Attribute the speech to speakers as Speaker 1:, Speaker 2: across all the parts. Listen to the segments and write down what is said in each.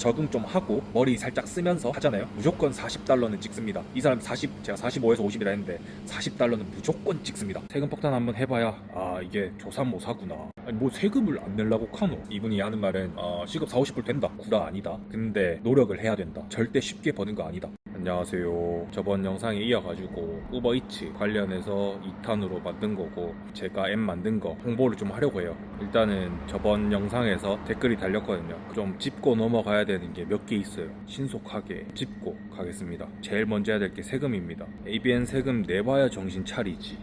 Speaker 1: 적응 좀 하고 머리 살짝 쓰면서 하잖아요. 무조건 40달러는 찍습니다. 이 사람 40, 제가 45에서 50이라 했는데 40달러는 무조건 찍습니다. 세금 폭탄 한번 해봐야 이게 조삼모사구나. 아니 뭐 세금을 안 내려고 카노. 이분이 하는 말은 시급 4, 50불 된다. 구라 아니다. 근데 노력을 해야 된다. 절대 쉽게 버는 거 아니다. 안녕하세요. 저번 영상에 이어가지고 우버이츠 관련해서 2탄으로 만든 거고 제가 앱 만든 거 홍보를 좀 하려고 해요. 일단은 저번 영상에서 댓글이 달렸거든요. 좀 짚고 넘어가야 되는 게 몇 개 있어요. 신속하게 짚고 가겠습니다. 제일 먼저 해야 될 게 세금입니다. ABN 세금 내봐야 정신 차리지.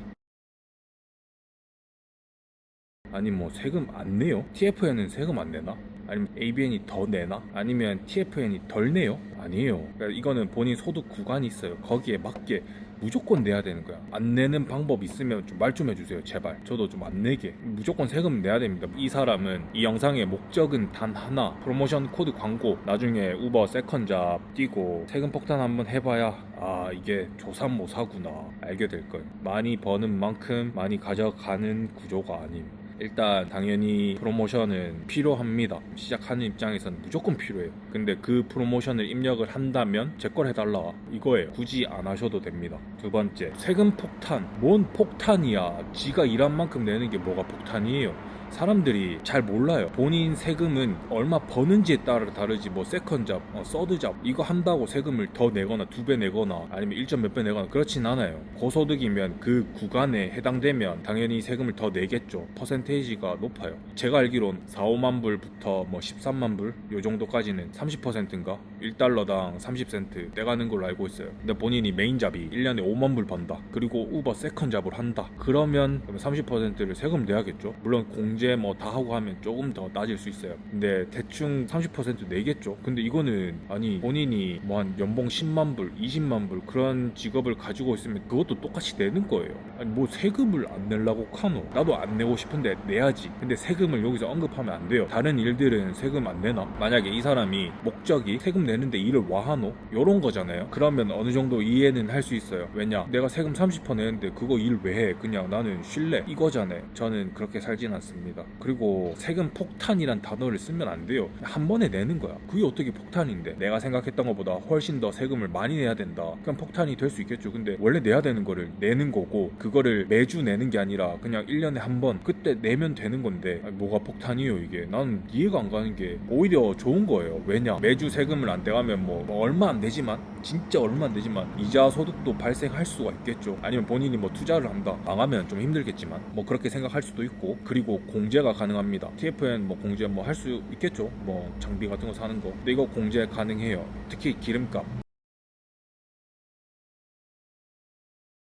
Speaker 1: 아니 뭐 세금 안 내요? TFN은 세금 안 내나? 아니면 ABN이 더 내나? 아니면 TFN이 덜 내요? 아니에요. 그러니까 이거는 본인 소득 구간이 있어요. 거기에 맞게 무조건 내야 되는 거야. 안 내는 방법 있으면 좀 말 좀 해주세요 제발. 저도 좀 안 내게. 무조건 세금 내야 됩니다. 이 사람은 이 영상의 목적은 단 하나, 프로모션 코드 광고 나중에 우버 세컨잡 띄고 세금 폭탄 한번 해봐야 이게 조삼모사구나 알게 될 거예요. 많이 버는 만큼 많이 가져가는 구조가 아님. 일단 당연히 프로모션은 필요합니다. 시작하는 입장에서는 무조건 필요해요. 근데 그 프로모션을 입력을 한다면 제 걸 해달라 이거예요. 굳이 안 하셔도 됩니다. 두 번째, 세금 폭탄. 뭔 폭탄이야. 지가 일한 만큼 내는 게 뭐가 폭탄이에요. 사람들이 잘 몰라요. 본인 세금은 얼마 버는지에 따라 다르지. 뭐 세컨잡, 서드잡 이거 한다고 세금을 더 내거나 2배 내거나 아니면 1점 몇 배 내거나 그렇진 않아요. 고소득이면 그 구간에 해당되면 당연히 세금을 더 내겠죠. 퍼센테이지가 높아요. 제가 알기론 4, 5만 불부터 뭐 13만 불 요 정도까지는 30%인가 1달러당 30센트 내가는 걸로 알고 있어요. 근데 본인이 메인잡이 1년에 5만 불 번다. 그리고 우버 세컨잡을 한다. 그러면 30%를 세금 내야겠죠. 물론 공제 뭐 다 하고 하면 조금 더 낮을 수 있어요. 근데 대충 30% 내겠죠. 근데 이거는 아니 본인이 뭐 한 연봉 10만 불, 20만 불 그런 직업을 가지고 있으면 그것도 똑같이 내는 거예요. 아니 뭐 세금을 안 내려고 카노. 나도 안 내고 싶은데 내야지. 근데 세금을 여기서 언급하면 안 돼요. 다른 일들은 세금 안 내나? 만약에 이 사람이 목적이 세금 내는데 일을 와하노? 요런 거잖아요. 그러면 어느 정도 이해는 할 수 있어요. 왜냐? 내가 세금 30% 내는데 그거 일 왜 해? 그냥 나는 쉴래? 이거잖아요. 저는 그렇게 살진 않습니다. 그리고 세금 폭탄이란 단어를 쓰면 안 돼요. 한 번에 내는 거야. 그게 어떻게 폭탄인데? 내가 생각했던 것보다 훨씬 더 세금을 많이 내야 된다. 그럼 폭탄이 될 수 있겠죠. 근데 원래 내야 되는 거를 내는 거고 그거를 매주 내는 게 아니라 그냥 1년에 한 번 그때 내면 되는 건데 뭐가 폭탄이에요 이게. 나는 이해가 안 가는 게 오히려 좋은 거예요. 왜냐? 매주 세금을 안 내가면 뭐 얼마 안 되지만 진짜 얼마 안 되지만 이자 소득도 발생할 수가 있겠죠. 아니면 본인이 뭐 투자를 한다. 망하면 좀 힘들겠지만 뭐 그렇게 생각할 수도 있고. 그리고 공제가 가능합니다. TFN 뭐 공제 뭐 할 수 있겠죠. 뭐 장비 같은 거 사는 거. 근데 이거 공제 가능해요. 특히 기름값.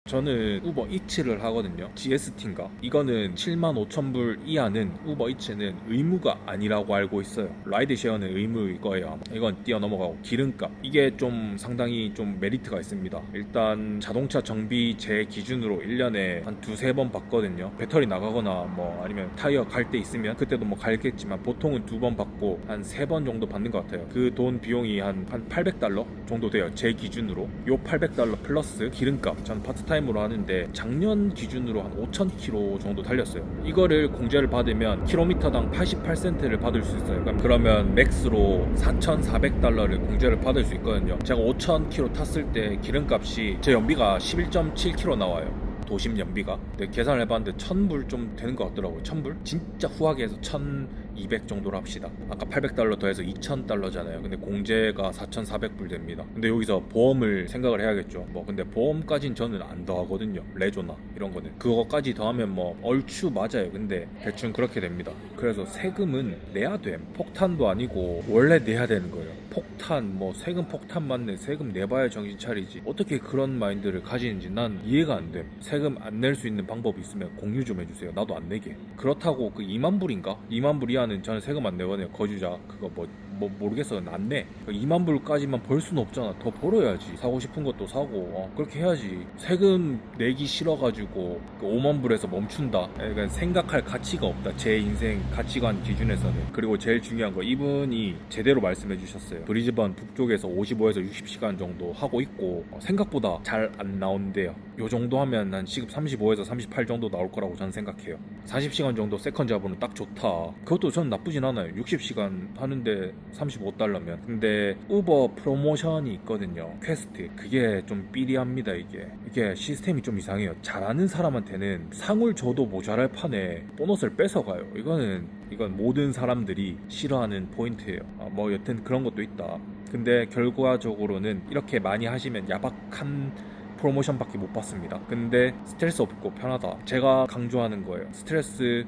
Speaker 1: 저는 우버이츠를 하거든요. GST인가? 이거는 75,000불 이하는 우버이츠는 의무가 아니라고 알고 있어요. 라이드쉐어는 의무일 거예요. 이건 뛰어넘어가고 기름값. 이게 좀 상당히 좀 메리트가 있습니다. 일단 자동차 정비 제 기준으로 1년에 한 2-3번 받거든요. 배터리 나가거나 뭐 아니면 타이어 갈 때 있으면 그때도 뭐 갈겠지만 보통은 2번 받고 한 3번 정도 받는 것 같아요. 그 돈 비용이 한 800달러 정도 돼요. 제 기준으로. 요 800달러 플러스 기름값. 저는 파트타임 으로 하는데 작년 기준으로 한 5,000km 정도 달렸어요. 이거를 공제를 받으면 킬로미터당 88센트를 받을 수 있어요. 그러면 맥스로 4,400달러를 공제를 받을 수 있거든요. 제가 5,000km 탔을 때 기름값이 제 연비가 11.7km 나와요. 도심 연비가. 근데 계산을 해봤는데 1,000불 좀 되는 것 같더라고요. 1,000불? 진짜 후하게 해서 1,200 정도로 합시다. 아까 800달러 더해서 2,000달러잖아요. 근데 공제가 4,400불 됩니다. 근데 여기서 보험을 생각을 해야겠죠. 뭐 근데 보험까진 저는 안 더하거든요. 레조나 이런 거는. 그거까지 더하면 뭐 얼추 맞아요. 근데 대충 그렇게 됩니다. 그래서 세금은 내야 돼. 폭탄도 아니고 원래 내야 되는 거예요. 폭탄 뭐 세금 폭탄 맞네. 세금 내봐야 정신 차리지. 어떻게 그런 마인드를 가지는지 난 이해가 안 돼. 세금 안 낼 수 있는 방법이 있으면 공유 좀 해주세요. 나도 안 내게. 그렇다고 그 2만 불인가? 2만 불 이하는 저는 세금 안 내거든요. 거주자 그거 뭐 모르겠어. 안 내. 2만 불까지만 벌 수는 없잖아. 더 벌어야지. 사고 싶은 것도 사고 그렇게 해야지. 세금 내기 싫어가지고 그 5만 불에서 멈춘다. 그러니까 생각할 가치가 없다. 제 인생 가치관 기준에서는. 그리고 제일 중요한 거 이분이 제대로 말씀해 주셨어요. 브리즈번 북쪽에서 55에서 60시간 정도 하고 있고 생각보다 잘 안 나온대요. 요 정도 하면 한 시급 35에서 38 정도 나올 거라고 저는 생각해요. 40시간 정도 세컨 잡으면 딱 좋다. 그것도 저는 나쁘진 않아요. 60시간 하는데 $35면. 근데 우버 프로모션이 있거든요. 퀘스트. 그게 좀 삐리합니다. 이게 시스템이 좀 이상해요. 잘하는 사람한테는 상을 줘도 모자랄 판에 보너스를 뺏어가요. 이건 모든 사람들이 싫어하는 포인트예요. 뭐 여튼 그런 것도 있다. 근데 결과적으로는 이렇게 많이 하시면 야박한 프로모션밖에 못 받습니다. 근데 스트레스 없고 편하다. 제가 강조하는 거예요. 스트레스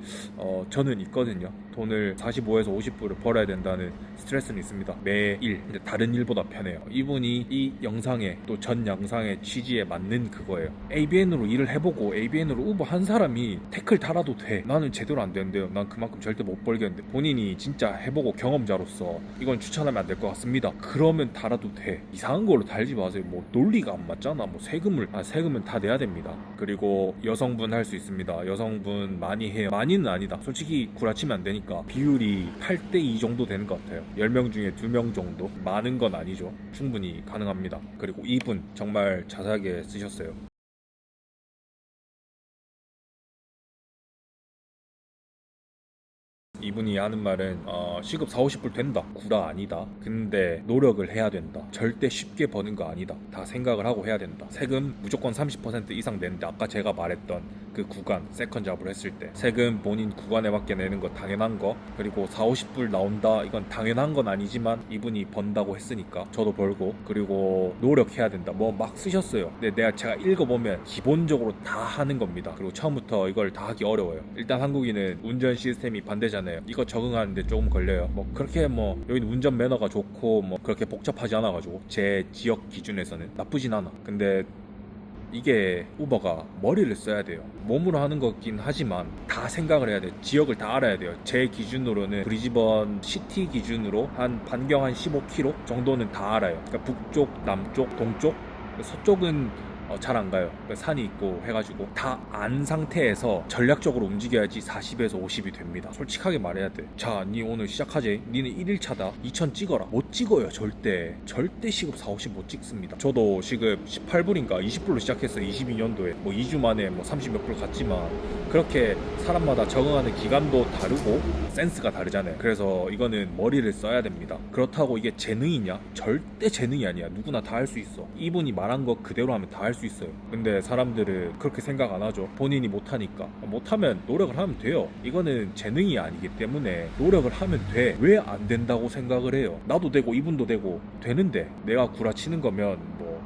Speaker 1: 저는 있거든요. 돈을 45에서 50불을 벌어야 된다는 스트레스는 있습니다. 매일. 근데 다른 일보다 편해요. 이분이 이 영상에 또 전 영상의 취지에 맞는 그거예요. ABN으로 일을 해보고 ABN으로 우버 한 사람이 태클 달아도 돼. 나는 제대로 안 되는데요. 난 그만큼 절대 못 벌겠는데. 본인이 진짜 해보고 경험자로서 이건 추천하면 안 될 것 같습니다. 그러면 달아도 돼. 이상한 걸로 달지 마세요. 뭐 논리가 안 맞잖아. 뭐 세금은 다 내야 됩니다. 그리고 여성분 할 수 있습니다. 여성분 많이 해요. 많이는 아니다. 솔직히 구라치면 안 되니까 비율이 8대2 정도 되는 것 같아요. 10명 중에 2명 정도. 많은 건 아니죠. 충분히 가능합니다. 그리고 이분 정말 자세하게 쓰셨어요. 이분이 하는 말은 시급 4, 50불 된다. 구라 아니다. 근데 노력을 해야 된다. 절대 쉽게 버는 거 아니다. 다 생각을 하고 해야 된다. 세금 무조건 30% 이상 내는데 아까 제가 말했던 그 구간 세컨 잡으로 했을 때 세금 본인 구간에 맞게 내는 거 당연한 거. 그리고 4, 50불 나온다. 이건 당연한 건 아니지만 이분이 번다고 했으니까 저도 벌고. 그리고 노력해야 된다. 뭐 막 쓰셨어요. 근데 제가 읽어보면 기본적으로 다 하는 겁니다. 그리고 처음부터 이걸 다 하기 어려워요. 일단 한국인은 운전 시스템이 반대잖아요. 이거 적응하는데 조금 걸려요. 뭐 그렇게 뭐 여기는 운전 매너가 좋고 뭐 그렇게 복잡하지 않아가지고 제 지역 기준에서는 나쁘진 않아. 근데 이게 우버가 머리를 써야 돼요. 몸으로 하는 거긴 하지만 다 생각을 해야 돼요. 지역을 다 알아야 돼요. 제 기준으로는 브리즈번 시티 기준으로 한 반경 한 15km 정도는 다 알아요. 그러니까 북쪽, 남쪽, 동쪽, 서쪽은 잘 안 가요. 산이 있고 해가지고 다 안 상태에서 전략적으로 움직여야지 40에서 50이 됩니다. 솔직하게 말해야 돼. 자, 니 오늘 시작하지. 니는 1일차다. 2000 찍어라. 못 찍어요. 절대 시급 4, 50 못 찍습니다. 저도 시급 18불인가 20불로 시작했어요. 22년도에 뭐 2주 만에 뭐 30몇 불 갔지만 그렇게 사람마다 적응하는 기간도 다르고 센스가 다르잖아요. 그래서 이거는 머리를 써야 됩니다. 그렇다고 이게 재능이냐? 절대 재능이 아니야. 누구나 다 할 수 있어. 이분이 말한 거 그대로 하면 다 할 수 있어요. 근데 사람들은 그렇게 생각 안 하죠. 본인이 못하니까. 못하면 노력을 하면 돼요. 이거는 재능이 아니기 때문에 노력을 하면 돼. 왜 안 된다고 생각을 해요? 나도 되고 이분도 되고 되는데 내가 구라치는 거면 뭐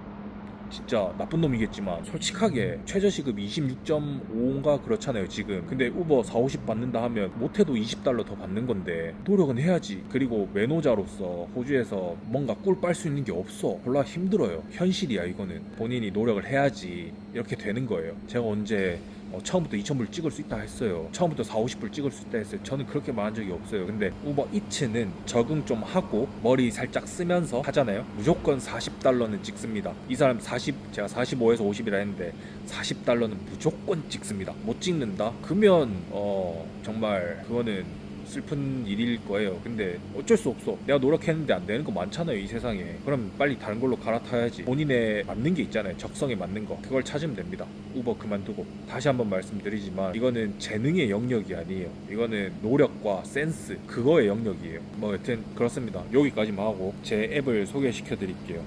Speaker 1: 진짜 나쁜 놈이겠지만 솔직하게 최저시급 26.5인가 그렇잖아요 지금. 근데 우버 4, 50 받는다 하면 못해도 $20 더 받는 건데 노력은 해야지. 그리고 매노자로서 호주에서 뭔가 꿀 빨 수 있는 게 없어. 졸라 힘들어요. 현실이야 이거는. 본인이 노력을 해야지 이렇게 되는 거예요. 제가 언제 처음부터 2000불 찍을 수 있다 했어요. 처음부터 4, 50불 찍을 수 있다 했어요. 저는 그렇게 말한 적이 없어요. 근데 우버 이츠는 적응 좀 하고 머리 살짝 쓰면서 하잖아요. 무조건 $40는 찍습니다. 이 사람 제가 45에서 50이라 했는데 $40는 무조건 찍습니다. 못 찍는다? 그러면 정말 그거는 슬픈 일일 거예요. 근데 어쩔 수 없어. 내가 노력했는데 안 되는 거 많잖아요 이 세상에. 그럼 빨리 다른 걸로 갈아타야지. 본인의 맞는 게 있잖아요. 적성에 맞는 거. 그걸 찾으면 됩니다. 우버 그만두고. 다시 한번 말씀드리지만 이거는 재능의 영역이 아니에요. 이거는 노력과 센스 그거의 영역이에요. 뭐 여튼 그렇습니다. 여기까지만 하고 제 앱을 소개시켜 드릴게요.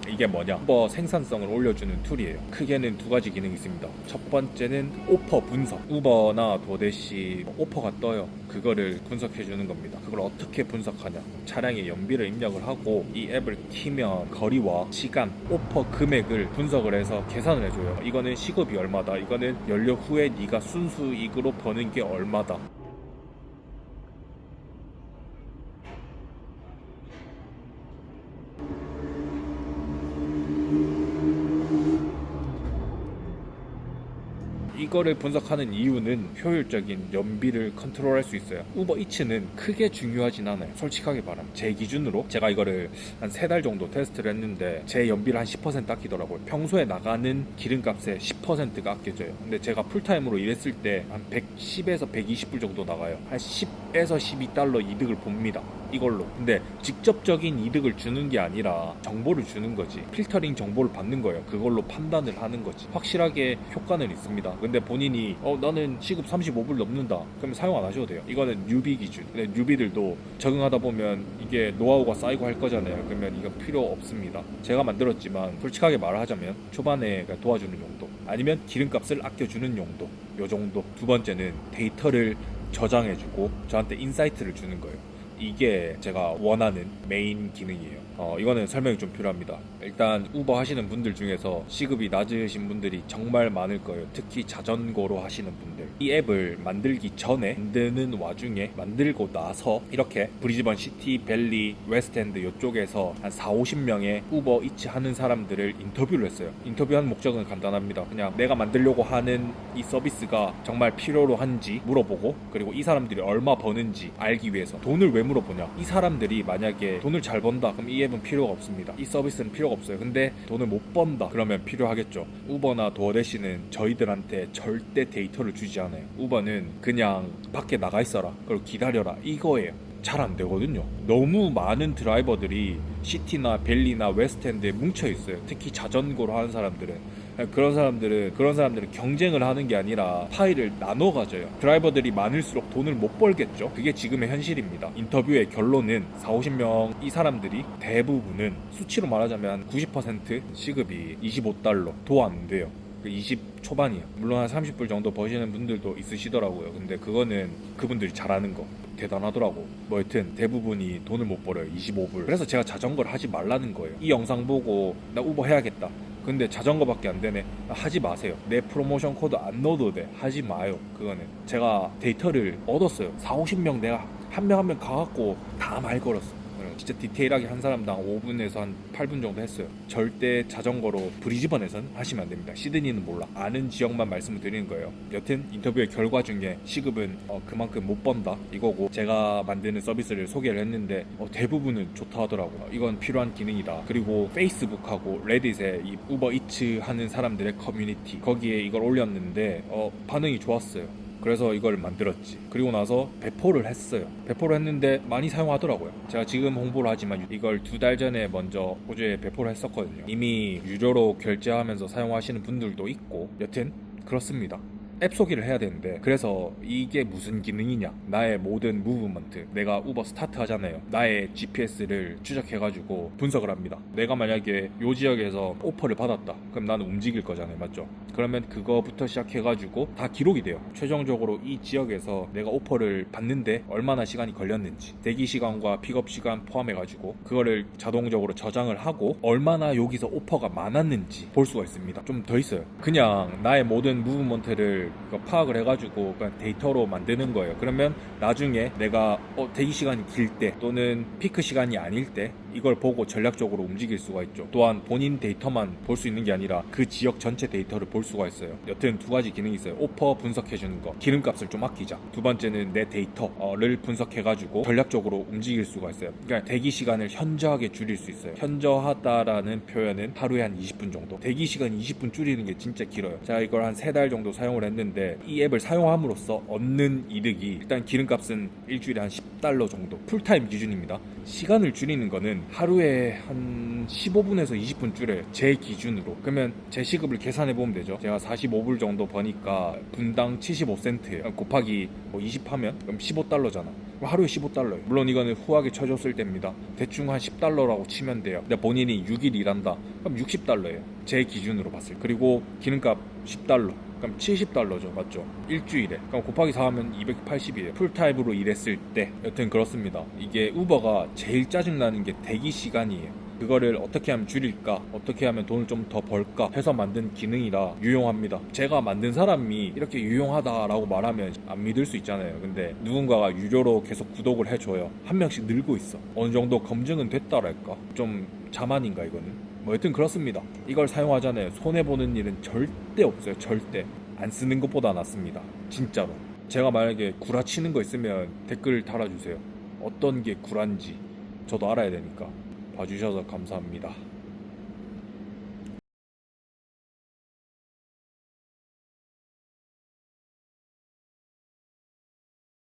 Speaker 1: 이게 뭐냐? 우버 생산성을 올려주는 툴이에요. 크게는 두 가지 기능이 있습니다. 첫 번째는 오퍼 분석. 우버나 도대시 오퍼가 떠요. 그거를 분석해주는 겁니다. 그걸 어떻게 분석하냐? 차량의 연비를 입력을 하고 이 앱을 키면 거리와 시간, 오퍼 금액을 분석을 해서 계산을 해줘요. 이거는 시급이 얼마다. 이거는 연료 후에 네가 순수익으로 버는 게 얼마다. 이거를 분석하는 이유는 효율적인 연비를 컨트롤할 수 있어요. 우버 이츠는 크게 중요하진 않아요. 솔직하게 말하면 제 기준으로 제가 이거를 한 3달 정도 테스트를 했는데 제 연비를 한 10% 아끼더라고요. 평소에 나가는 기름값의 10%가 아껴져요. 근데 제가 풀타임으로 일했을 때 한 110에서 120불 정도 나가요. 한 10에서 12달러 이득을 봅니다. 이걸로. 근데 직접적인 이득을 주는 게 아니라 정보를 주는 거지. 필터링 정보를 받는 거예요. 그걸로 판단을 하는 거지. 확실하게 효과는 있습니다. 근데 본인이 나는 시급 35불 넘는다 그러면 사용 안 하셔도 돼요. 이거는 뉴비 기준. 근데 뉴비들도 적응하다 보면 이게 노하우가 쌓이고 할 거잖아요. 그러면 이거 필요 없습니다. 제가 만들었지만 솔직하게 말을 하자면 초반에 도와주는 용도 아니면 기름값을 아껴주는 용도 요 정도. 두 번째는 데이터를 저장해주고 저한테 인사이트를 주는 거예요. 이게 제가 원하는 메인 기능이에요. 이거는 설명이 좀 필요합니다. 일단 우버 하시는 분들 중에서 시급이 낮으신 분들이 정말 많을 거예요. 특히 자전거로 하시는 분들. 이 앱을 만들기 전에 만드는 와중에 만들고 나서 이렇게 브리즈번 시티, 밸리, 웨스트엔드 이쪽에서 한 4-50명의 우버 이츠 하는 사람들을 인터뷰를 했어요. 인터뷰한 목적은 간단합니다. 그냥 내가 만들려고 하는 이 서비스가 정말 필요로 한지 물어보고 그리고 이 사람들이 얼마 버는지 알기 위해서. 돈을 왜 물어보냐? 이 사람들이 만약에 돈을 잘 번다 그럼 이 앱은 필요가 없습니다. 이 서비스는 필요가 없어요. 근데 돈을 못 번다 그러면 필요하겠죠. 우버나 도어대시는 저희들한테 절대 데이터를 주지 않아요. 우버는 그냥 밖에 나가 있어라 그리고 기다려라 이거예요. 잘 안 되거든요. 너무 많은 드라이버들이 시티나 밸리나 웨스트엔드에 뭉쳐 있어요. 특히 자전거로 하는 사람들은. 그런 사람들은 경쟁을 하는 게 아니라 파일을 나눠 가져요. 드라이버들이 많을수록 돈을 못 벌겠죠. 그게 지금의 현실입니다. 인터뷰의 결론은 4-50명 이 사람들이 대부분은 수치로 말하자면 90% 시급이 25달러 도 안 돼요. 20 초반이야. 물론 한 30불 정도 버시는 분들도 있으시더라고요. 근데 그거는 그분들이 잘하는 거 대단하더라고. 뭐 여튼 대부분이 돈을 못 벌어요. 25불. 그래서 제가 자전거를 하지 말라는 거예요. 이 영상 보고 나 우버 해야겠다. 근데 자전거밖에 안 되네. 하지 마세요. 내 프로모션 코드 안 넣어도 돼. 하지 마요. 그거는 제가 데이터를 얻었어요. 4-50명 내가 한 명 한 명 가갖고 다 말 걸었어. 진짜 디테일하게 한 사람당 5분에서 한 8분 정도 했어요. 절대 자전거로 브리즈번에선 하시면 안 됩니다. 시드니는 몰라. 아는 지역만 말씀을 드리는 거예요. 여튼 인터뷰의 결과 중에 시급은 그만큼 못 번다 이거고, 제가 만드는 서비스를 소개를 했는데 대부분은 좋다 하더라고요. 이건 필요한 기능이다. 그리고 페이스북하고 레딧에 이 우버 이츠 하는 사람들의 커뮤니티, 거기에 이걸 올렸는데 반응이 좋았어요. 그래서 이걸 만들었지. 그리고 나서 배포를 했어요. 배포를 했는데 많이 사용하더라고요. 제가 지금 홍보를 하지만 이걸 2달 전에 먼저 호주에 배포를 했었거든요. 이미 유료로 결제하면서 사용하시는 분들도 있고, 여튼 그렇습니다. 앱 소개를 해야 되는데, 그래서 이게 무슨 기능이냐, 나의 모든 무브먼트, 내가 우버 스타트 하잖아요. 나의 GPS를 추적해가지고 분석을 합니다. 내가 만약에 요 지역에서 오퍼를 받았다 그럼 나는 움직일 거잖아요, 맞죠? 그러면 그거부터 시작해가지고 다 기록이 돼요. 최종적으로 이 지역에서 내가 오퍼를 받는데 얼마나 시간이 걸렸는지, 대기 시간과 픽업 시간 포함해가지고 그거를 자동적으로 저장을 하고 얼마나 여기서 오퍼가 많았는지 볼 수가 있습니다. 좀 더 있어요. 그냥 나의 모든 무브먼트를 파악을 해가지고 그냥 데이터로 만드는 거예요. 그러면 나중에 내가 대기 시간이 길 때 또는 피크 시간이 아닐 때 이걸 보고 전략적으로 움직일 수가 있죠. 또한 본인 데이터만 볼 수 있는 게 아니라 그 지역 전체 데이터를 볼 수가 있어요. 여튼 2가지 기능이 있어요. 오퍼 분석해주는 거, 기름값을 좀 아끼자. 두 번째는 내 데이터를 분석해가지고 전략적으로 움직일 수가 있어요. 그러니까 대기 시간을 현저하게 줄일 수 있어요. 현저하다라는 표현은 하루에 한 20분 정도. 대기 시간 20분 줄이는 게 진짜 길어요. 제가 이걸 한 3달 정도 사용을 했는데, 이 앱을 사용함으로써 얻는 이득이, 일단 기름값은 일주일에 한 10달러 정도, 풀타임 기준입니다. 시간을 줄이는 거는 하루에 한 15분에서 20분 줄여요, 제 기준으로. 그러면 제 시급을 계산해 보면 되죠. 제가 45불 정도 버니까 분당 75센트예요. 곱하기 20 하면 그럼 15달러잖아. 하루에 15달러예요. 물론 이거는 후하게 쳐줬을 때입니다. 대충 한 10달러라고 치면 돼요. 근데 본인이 6일 일한다 그럼 60달러예요, 제 기준으로 봤을 때. 그리고 기름값 10달러 그럼 70달러죠, 맞죠? 일주일에. 그럼 곱하기 4 하면 280이에요. 풀타입으로 일했을 때. 여튼 그렇습니다. 이게 우버가 제일 짜증나는 게 대기 시간이에요. 그거를 어떻게 하면 줄일까, 어떻게 하면 돈을 좀 더 벌까 해서 만든 기능이라 유용합니다. 제가 만든 사람이 이렇게 유용하다라고 말하면 안 믿을 수 있잖아요. 근데 누군가가 유료로 계속 구독을 해줘요. 한 명씩 늘고 있어. 어느 정도 검증은 됐다랄까. 좀 자만인가 이거는. 여튼 그렇습니다. 이걸 사용하잖아요. 손해보는 일은 절대 없어요. 절대. 안 쓰는 것보다 낫습니다. 진짜로. 제가 만약에 구라치는 거 있으면 댓글 달아주세요. 어떤 게 구란지 저도 알아야 되니까. 봐주셔서 감사합니다.